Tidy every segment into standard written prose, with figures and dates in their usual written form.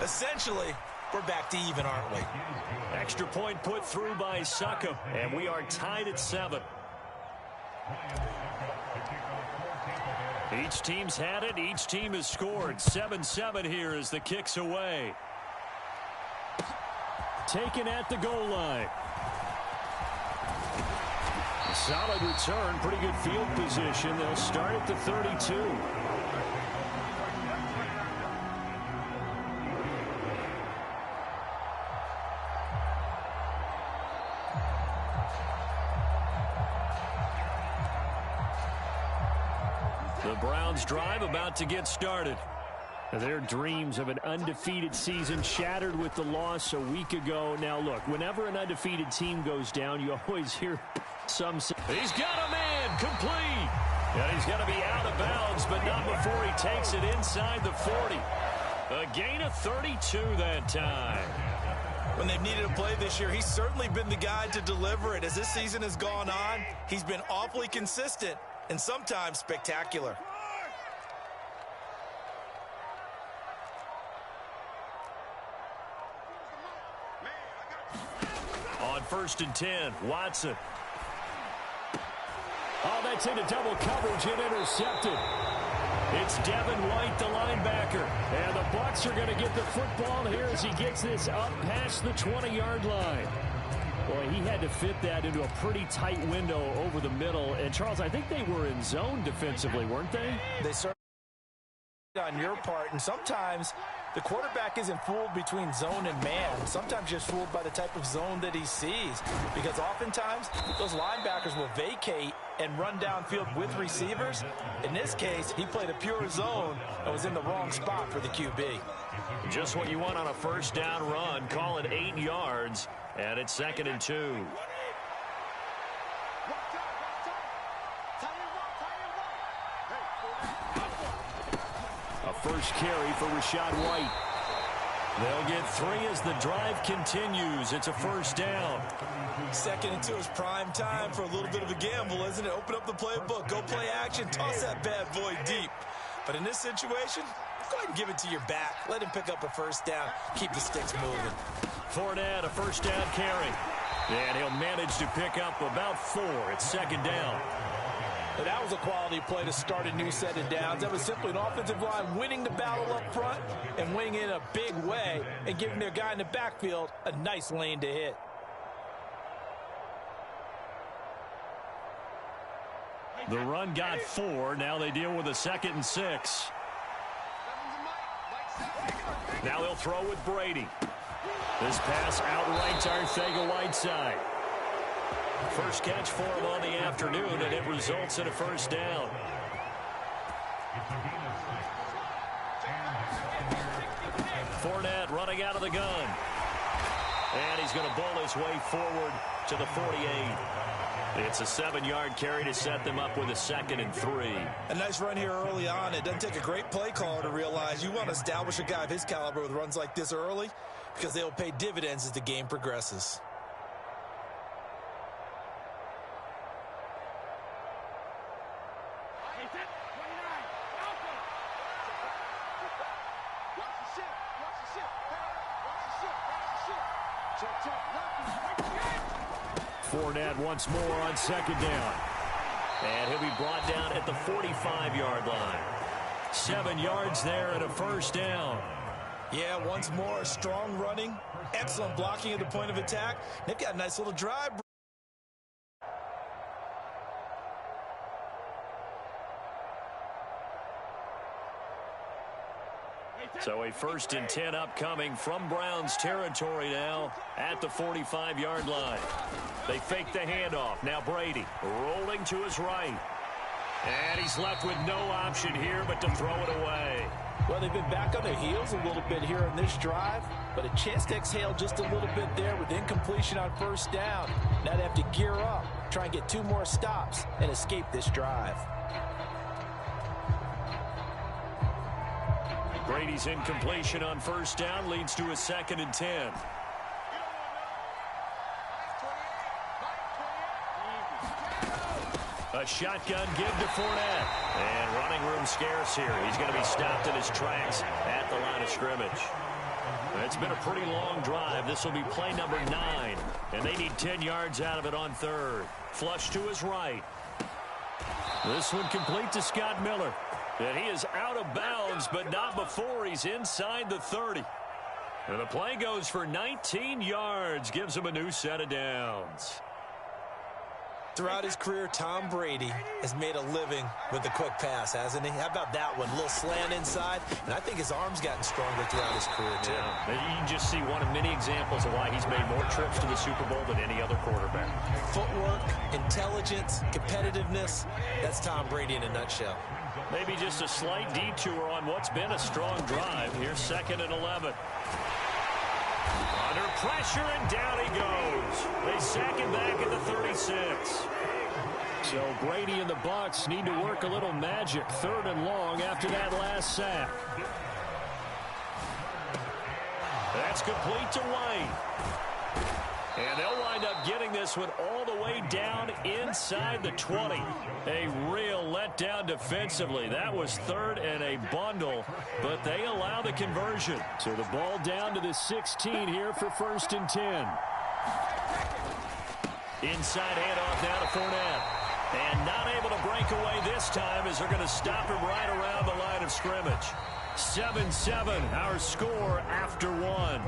Essentially, we're back to even, aren't we? Extra point put through by Suckup, and we are tied at 7. Each team's had it. Each team has scored. 7-7 here as the kick's away. Taken at the goal line. Solid return. Pretty good field position. They'll start at the 32. The Browns' drive about to get started. Their dreams of an undefeated season shattered with the loss a week ago. Now, look, whenever an undefeated team goes down, you always hear some say, he's got a man, complete. And he's got to be out of bounds, but not before he takes it inside the 40. A gain of 32 that time. When they've needed a play this year, he's certainly been the guy to deliver it. As this season has gone on, he's been awfully consistent and sometimes spectacular. On 1st and 10, Watson. Oh, that's into double coverage and intercepted. It's Devin White, the linebacker. And the Bucs are going to get the football here as he gets this up past the 20-yard line. Boy, he had to fit that into a pretty tight window over the middle. And, Charles, I think they were in zone defensively, weren't they? They certainly on your part, and sometimes the quarterback isn't fooled between zone and man. Sometimes just fooled by the type of zone that he sees, because oftentimes those linebackers will vacate and run downfield with receivers. In this case, he played a pure zone and was in the wrong spot for the QB. Just what you want on a first down run. Call it 8 yards, and it's 2nd and 2. First carry for Rachaad White. They'll get 3 as the drive continues. It's a first down. 2nd and 2 is prime time for a little bit of a gamble, isn't it? Open up the playbook, go play action, toss that bad boy deep. But in this situation, go ahead and give it to your back. Let him pick up a first down. Keep the sticks moving. Fournette, a first down carry. And he'll manage to pick up about 4. It's 2nd down. But that was a quality play to start a new set of downs. That was simply an offensive line winning the battle up front and winning it in a big way and giving their guy in the backfield a nice lane to hit. The run got 4. Now they deal with a 2nd and 6. Now they'll throw with Brady. This pass outright to Arcega-Whiteside. First catch for him on the afternoon, and it results in a first down. Fournette running out of the gun. And he's going to bowl his way forward to the 48. It's a 7-yard carry to set them up with a 2nd and 3. A nice run here early on. It doesn't take a great play caller to realize you want to establish a guy of his caliber with runs like this early, because they'll pay dividends as the game progresses. Fournette once more on 2nd down. And he'll be brought down at the 45-yard line. 7 yards there and a first down. Yeah, once more, strong running, excellent blocking at the point of attack. They've got a nice little drive. So a 1st and 10 upcoming from Browns territory now at the 45-yard line. They fake the handoff. Now Brady rolling to his right. And he's left with no option here but to throw it away. Well, they've been back on their heels a little bit here in this drive, but a chance to exhale just a little bit there with incompletion on first down. Now they have to gear up, try and get 2 more stops, and escape this drive. Brady's incompletion on first down leads to a 2nd and 10. A shotgun give to Fournette. And running room scarce here. He's going to be stopped in his tracks at the line of scrimmage. It's been a pretty long drive. This will be play number 9. And they need 10 yards out of it on third. Flush to his right. This one complete to Scott Miller. And he is out of bounds, but not before he's inside the 30. And the play goes for 19 yards. Gives him a new set of downs. Throughout his career, Tom Brady has made a living with the quick pass, hasn't he? How about that one? A little slant inside, and I think his arm's gotten stronger throughout his career, too. Yeah. You can just see one of many examples of why he's made more trips to the Super Bowl than any other quarterback. Footwork, intelligence, competitiveness, that's Tom Brady in a nutshell. Maybe just a slight detour on what's been a strong drive. Here's 2nd and 11. Under pressure, and down he goes. They sack him back at the 36. So Brady and the Bucs need to work a little magic. 3rd and long after that last sack. That's complete to White. And they'll wind up getting this one all the way down inside the 20. A real letdown defensively. That was 3rd and a bundle, but they allow the conversion. So the ball down to the 16 here for 1st and 10. Inside handoff now to Fournette. And not able to break away this time as they're going to stop him right around the line of scrimmage. 7-7, our score after 1.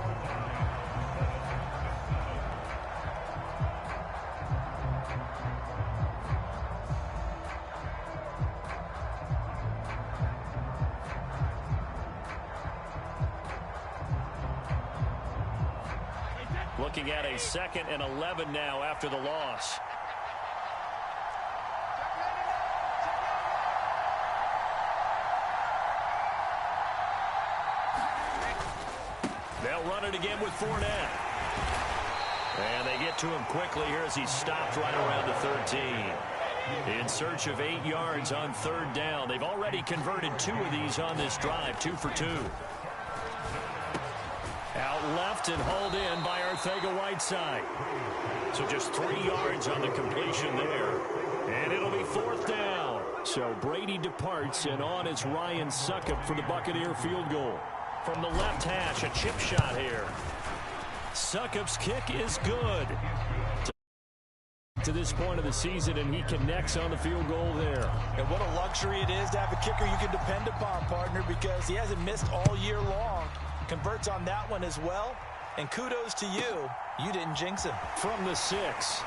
Looking at a 2nd and 11 now after the loss. They'll run it again with Fournette. And they get to him quickly here as he's stopped right around the 13. In search of 8 yards on 3rd down. They've already converted 2 of these on this drive, 2 for 2. Out left and hauled in by Arcega-Whiteside. So just 3 yards on the completion there. And it'll be 4th down. So Brady departs, and on is Ryan Succop for the Buccaneer field goal. From the left hash, a chip shot here. Succop's kick is good. To this point of the season, and he connects on the field goal there. And what a luxury it is to have a kicker you can depend upon, partner, because he hasn't missed all year long. Converts on that one as well, and kudos to you. You didn't jinx him. From the 6.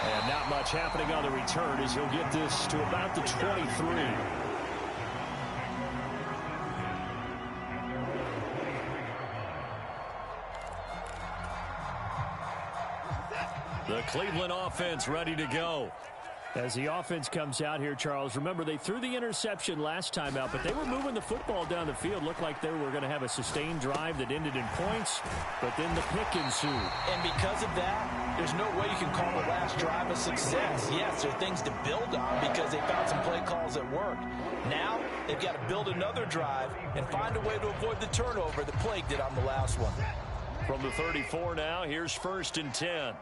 And not much happening on the return as he'll get this to about the 23. The Cleveland offense ready to go. As the offense comes out here, Charles, remember they threw the interception last time out, but they were moving the football down the field. Looked like they were going to have a sustained drive that ended in points, but then the pick ensued. And because of that, there's no way you can call the last drive a success. Yes, there are things to build on because they found some play calls that worked. Now, they've got to build another drive and find a way to avoid the turnover that plagued it on the last one. From the 34 now, here's 1st and 10.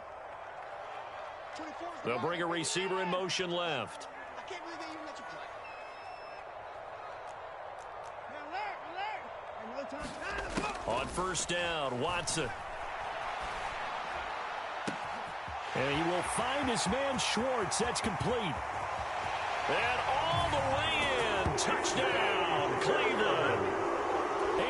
They'll bring a receiver in motion left. I can't believe they even let you play. On 1st down, Watson. And he will find his man Schwartz. That's complete. And all the way in. Touchdown, Cleveland.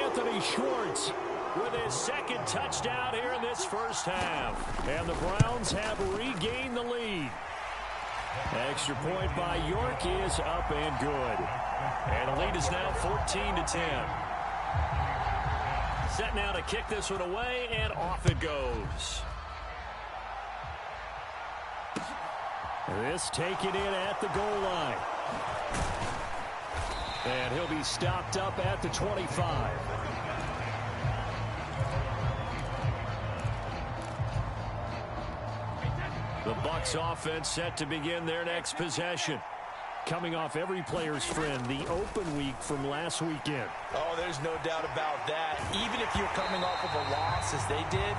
Anthony Schwartz with his 2nd touchdown here in this 1st half. And the Browns have regained the lead. Extra point by York is up and good. And the lead is now 14-10. Set now to kick this one away, and off it goes. This taken in at the goal line. And he'll be stopped up at the 25. The Bucs offense set to begin their next possession. Coming off every player's friend, the open week from last weekend. Oh, there's no doubt about that. Even if you're coming off of a loss as they did,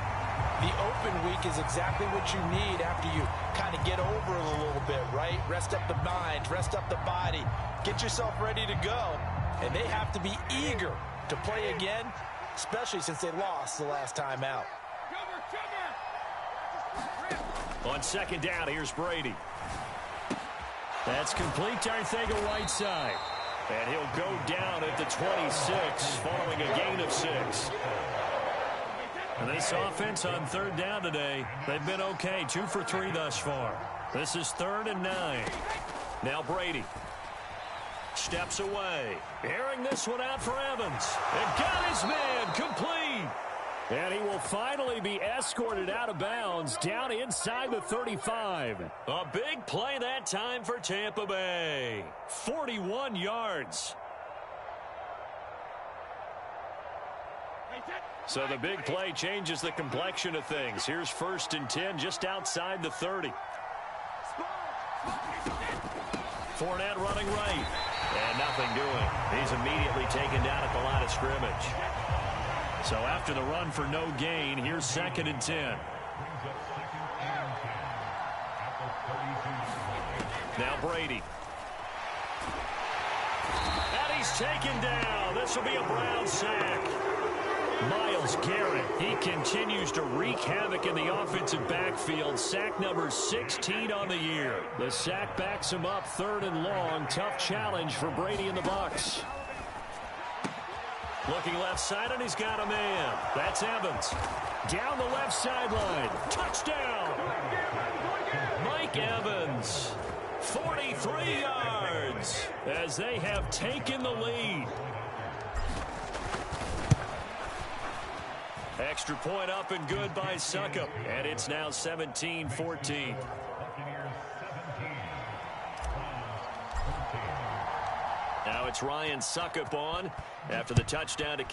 the open week is exactly what you need after you kind of get over it a little bit, right? Rest up the mind, rest up the body, get yourself ready to go. And they have to be eager to play again especially since they lost the last time out. On second down, here's Brady. That's complete to Arcega-Whiteside. And he'll go down at the 26 following a gain of 6. And this offense on third down today, they've been okay. 2 for 3 thus far. This is 3rd and 9. Now Brady steps away. Airing this one out for Evans. And got his man complete. And he will finally be escorted out of bounds down inside the 35. A big play that time for Tampa Bay. 41 yards. So the big play changes the complexion of things. Here's 1st and 10 just outside the 30. Fournette running right. And nothing doing. He's immediately taken down at the line of scrimmage. So after the run for no gain, here's 2nd and 10. Now Brady. And he's taken down. This will be a Brown sack. Myles Garrett, he continues to wreak havoc in the offensive backfield. Sack number 16 on the year. The sack backs him up 3rd and long. Tough challenge for Brady and the Bucs. Looking left side, and he's got a man. That's Evans. Down the left sideline. Touchdown. Mike Evans. 43 yards as they have taken the lead. Extra point up and good by Succop. And it's now 17-14. Now it's Ryan Succop on after the touchdown to...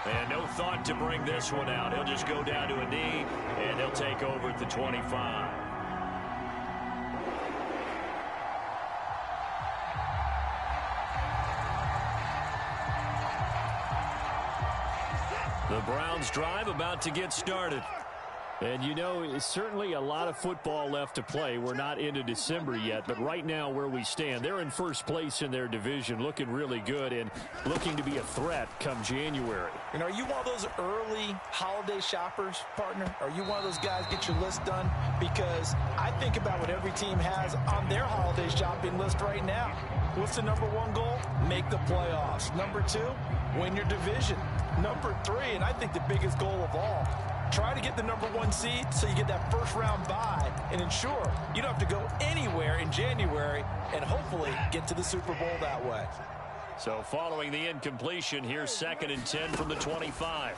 And no thought to bring this one out. He'll just go down to a knee, and he'll take over at the 25. The Browns drive about to get started. And, you know, it's certainly a lot of football left to play. We're not into December yet, but right now where we stand, they're in first place in their division, looking really good and looking to be a threat come January. And are you one of those early holiday shoppers, partner? Are you one of those guys get your list done? Because I think about what every team has on their holiday shopping list right now. What's the number 1 goal? Make the playoffs. Number 2, win your division. Number 3, and I think the biggest goal of all, try to get the number 1 seed so you get that first round bye and ensure you don't have to go anywhere in January and hopefully get to the Super Bowl that way. So following the incompletion, here's 2nd and 10 from the 25.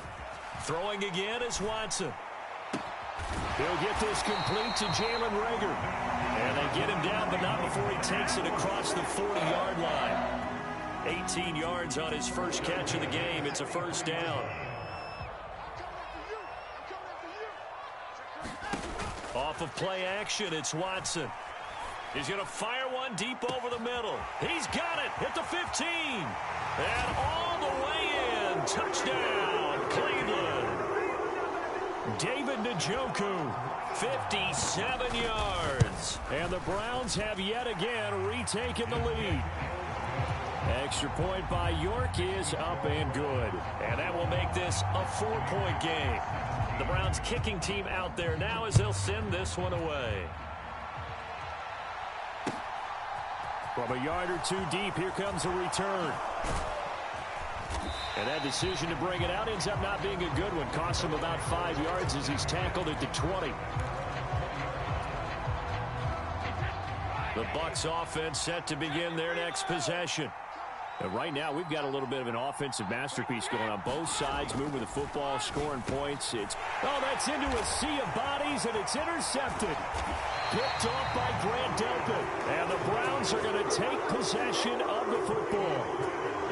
Throwing again is Watson. He'll get this complete to Jalen Reagor. And they get him down, but not before he takes it across the 40-yard line. 18 yards on his first catch of the game. It's a first down. Off of play action, it's Watson. He's going to fire one deep over the middle. He's got it at the 15. And all the way in. Touchdown, Cleveland. David Njoku, 57 yards. And the Browns have yet again retaken the lead. Extra point by York is up and good. And that will make this a 4-point game. The Browns kicking team out there now as they'll send this one away. From a yard or 2 deep, here comes a return. And that decision to bring it out ends up not being a good one. Costs him about 5 yards as he's tackled at the 20. The Bucs offense set to begin their next possession. And right now, we've got a little bit of an offensive masterpiece going on. Both sides moving the football, scoring points. That's into a sea of bodies, and it's intercepted. Picked off by Grant Delpit. And the Browns are going to take possession of the football.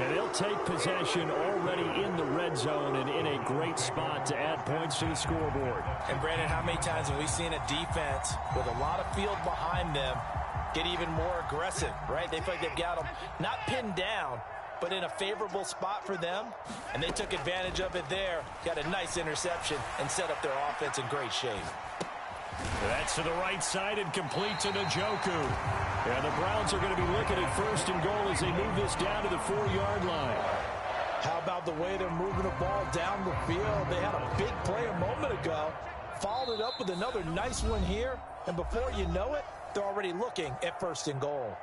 And they'll take possession already in the red zone and in a great spot to add points to the scoreboard. And, Brandon, how many times have we seen a defense with a lot of field behind them get even more aggressive, right? They feel like they've got them not pinned down, but in a favorable spot for them, and they took advantage of it there, got a nice interception, and set up their offense in great shape. That's to the right side and complete to Njoku. And the Browns are going to be looking at first and goal as they move this down to the 4-yard line. How about the way they're moving the ball down the field? They had a big play a moment ago, followed it up with another nice one here, and before you know it, they're already looking at first and goal.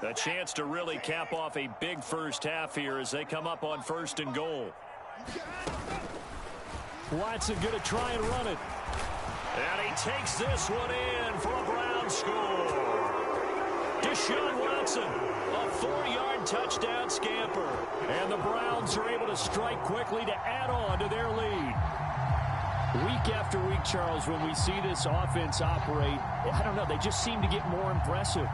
A chance to really cap off a big first half here as they come up on first and goal. Watson going to try and run it. And he takes this one in for a Browns score. Deshaun Watson, a 4-yard touchdown scamper. And the Browns are able to strike quickly to add on to their lead. Week after week, Charles, when we see this offense operate, I don't know, they just seem to get more impressive.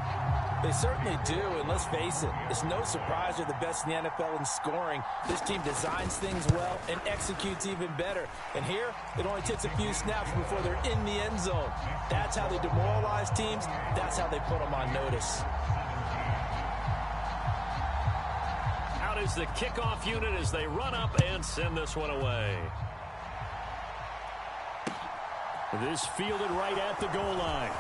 They certainly do, and let's face it, it's no surprise they're the best in the NFL in scoring. This team designs things well and executes even better. And here, it only takes a few snaps before they're in the end zone. That's how they demoralize teams. That's how they put them on notice. Out is the kickoff unit as they run up and send this one away. This fielded right at the goal line.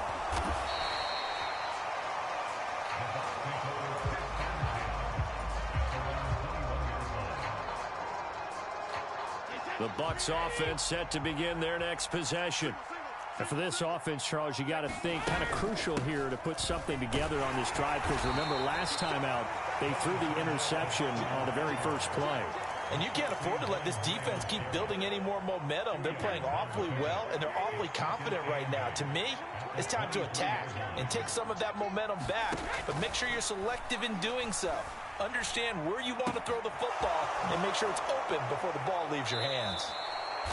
The Bucs offense set to begin their next possession. And for this offense, Charles, you got to think kind of crucial here to put something together on this drive, because remember last time out they threw the interception on the very first play. And you can't afford to let this defense keep building any more momentum. They're playing awfully well, and they're awfully confident right now. To me, it's time to attack and take some of that momentum back, but make sure you're selective in doing so. Understand where you want to throw the football and make sure it's open before the ball leaves your hands.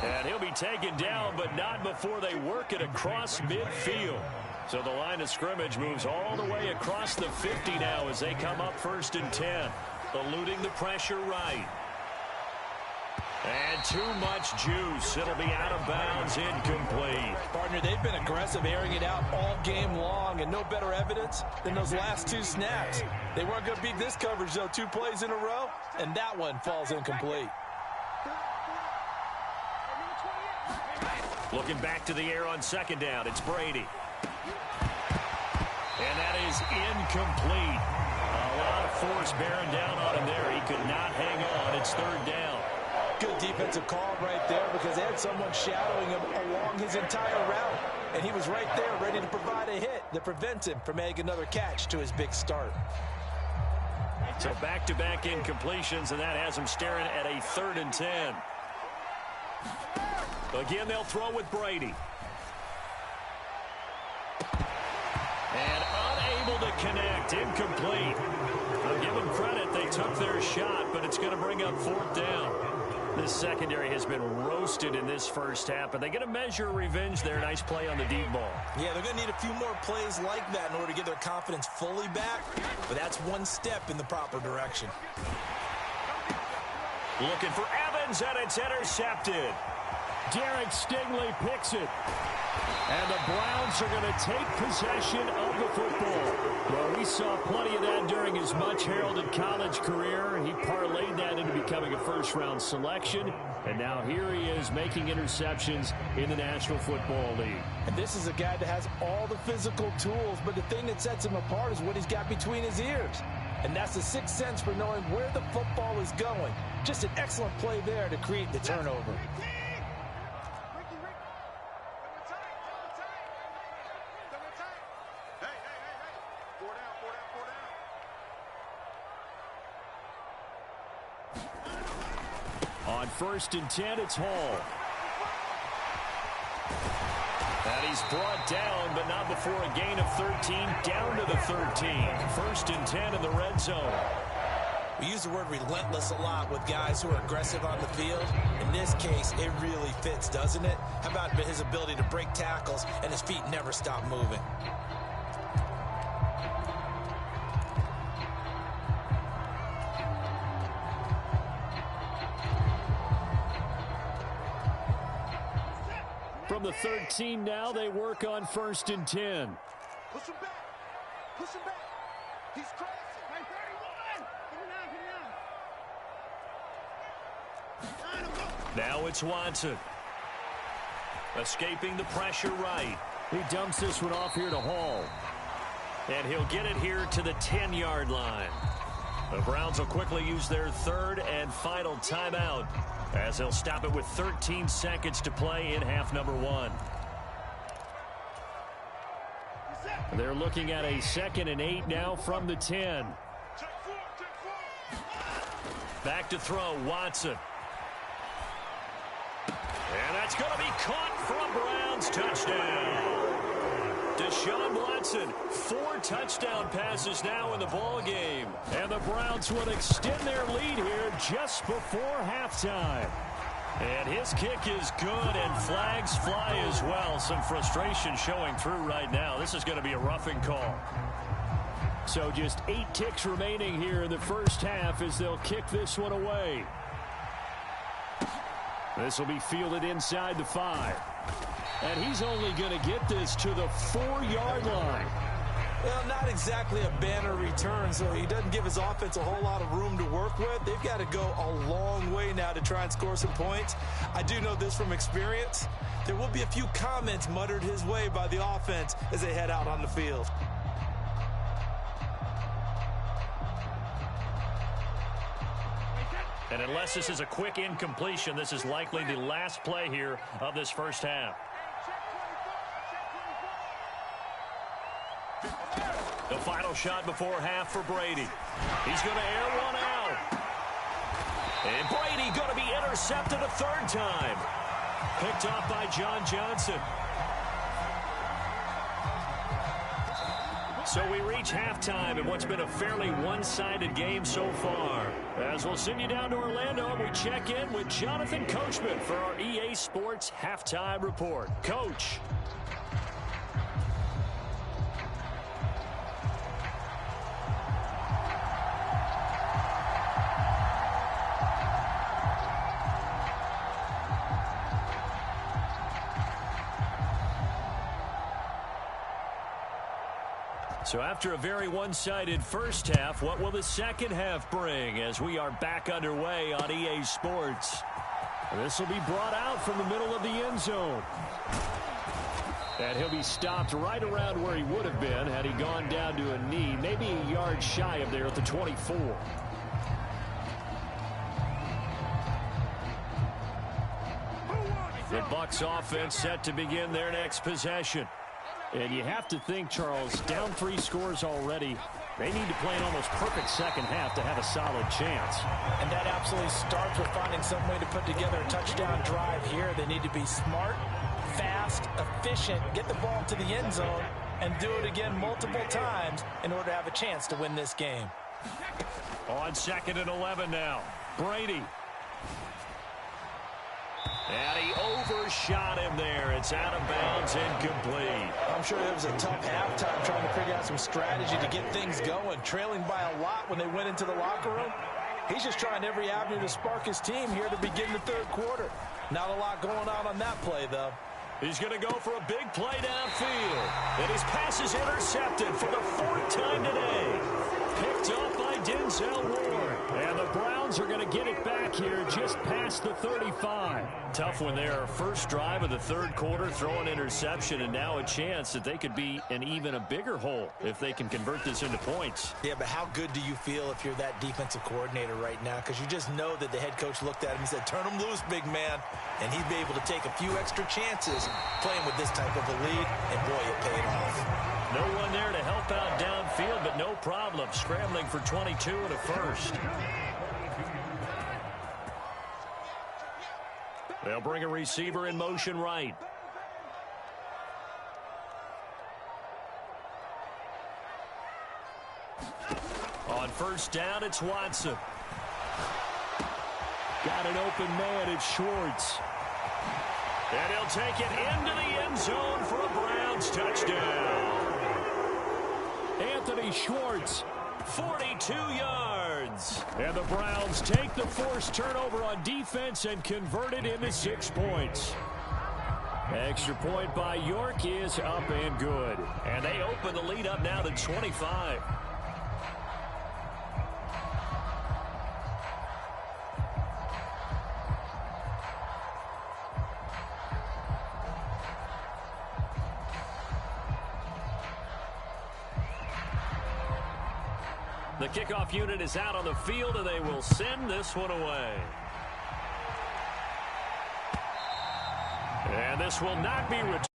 And he'll be taken down, but not before they work it across midfield. So the line of scrimmage moves all the way across the 50 now as they come up first and 10, eluding the pressure right. And too much juice. It'll be out of bounds, incomplete. Partner, they've been aggressive, airing it out all game long, and no better evidence than those last two snaps. They weren't going to beat this coverage, though, 2 plays in a row, and that one falls incomplete. Looking back to the air on second down, it's Brady. And that is incomplete. A lot of force bearing down on him there. He could not hang on. It's third down. Good defensive call right there, because they had someone shadowing him along his entire route. And he was right there ready to provide a hit that prevents him from making another catch to his big start. So back-to-back incompletions, and that has him staring at a 3rd and 10. Again, they'll throw with Brady. And unable to connect. Incomplete. I'll give them credit. They took their shot, but it's going to bring up 4th down. This secondary has been roasted in this first half, but they get a measure of revenge there. Nice play on the deep ball. Yeah, they're going to need a few more plays like that in order to get their confidence fully back, but that's one step in the proper direction. Looking for Evans, and it's intercepted. Derek Stingley picks it. And the Browns are going to take possession of the football. Well, we saw plenty of that during his much-heralded college career. He parlayed that into becoming a first-round selection. And now here he is making interceptions in the National Football League. And this is a guy that has all the physical tools, but the thing that sets him apart is what he's got between his ears. And that's the sixth sense for knowing where the football is going. Just an excellent play there to create the turnover. On 1st and 10, it's Hall. And he's brought down, but not before a gain of 13, down to the 13. 1st and 10 in the red zone. We use the word relentless a lot with guys who are aggressive on the field. In this case, it really fits, doesn't it? How about his ability to break tackles and his feet never stop moving? From the 13 now, they work on 1st and 10. Push him back. Push him back. He's crazy. 31. Now it's Watson. Escaping the pressure right. He dumps this one off here to Hall. And he'll get it here to the 10-yard line. The Browns will quickly use their third and final timeout as they'll stop it with 13 seconds to play in half number 1. They're looking at a 2nd and 8 now from the 10. Back to throw, Watson. And that's going to be caught for a Browns touchdown. Deshaun Watson, 4 touchdown passes now in the ball game. And the Browns will extend their lead here just before halftime. And his kick is good, and flags fly as well. Some frustration showing through right now. This is going to be a roughing call. So just 8 ticks remaining here in the first half as they'll kick this one away. This will be fielded inside the 5. And he's only going to get this to the 4-yard line. Well, not exactly a banner return, so he doesn't give his offense a whole lot of room to work with. They've got to go a long way now to try and score some points. I do know this from experience. There will be a few comments muttered his way by the offense as they head out on the field. And unless this is a quick incompletion, this is likely the last play here of this first half. The final shot before half for Brady. He's going to air one out. And Brady going to be intercepted a 3rd time. Picked off by John Johnson. So we reach halftime in what's been a fairly one-sided game so far. As we'll send you down to Orlando, and we check in with Jonathan Coachman for our EA Sports Halftime Report. Coach. So after a very one-sided first half, what will the second half bring as we are back underway on EA Sports? This will be brought out from the middle of the end zone. And he'll be stopped right around where he would have been had he gone down to a knee, maybe a yard shy of there at the 24. The Bucs offense set to begin their next possession. And you have to think, Charles, down 3 scores already. They need to play an almost perfect second half to have a solid chance. And that absolutely starts with finding some way to put together a touchdown drive here. They need to be smart, fast, efficient, get the ball to the end zone, and do it again multiple times in order to have a chance to win this game. On 2nd and 11 now. Brady. And he overshot him there. It's out of bounds, incomplete. I'm sure it was a tough halftime trying to figure out some strategy to get things going. Trailing by a lot when they went into the locker room. He's just trying every avenue to spark his team here to begin the 3rd quarter. Not a lot going on that play, though. He's going to go for a big play downfield. And his pass is intercepted for the 4th time today. Picked up by Denzel Ward. And the Browns are going to get it back here just past the 35. Tough when they're first drive of the 3rd quarter, throw an interception, and now a chance that they could be in even a bigger hole if they can convert this into points. Yeah, but how good do you feel if you're that defensive coordinator right now? Because you just know that the head coach looked at him and said, turn him loose, big man. And he'd be able to take a few extra chances playing with this type of a lead, and boy, it paid off. No one there to help out downfield, but no problem. Scrambling for 22 and a first. They'll bring a receiver in motion right. On 1st down, it's Watson. Got an open man, it's Schwartz. And he'll take it into the end zone for a Browns touchdown. Anthony Schwartz, 42 yards. And the Browns take the forced turnover on defense and convert it into 6 points. Extra point by York is up and good. And they open the lead up now to 25. The kickoff unit is out on the field, and they will send this one away. And this will not be returned.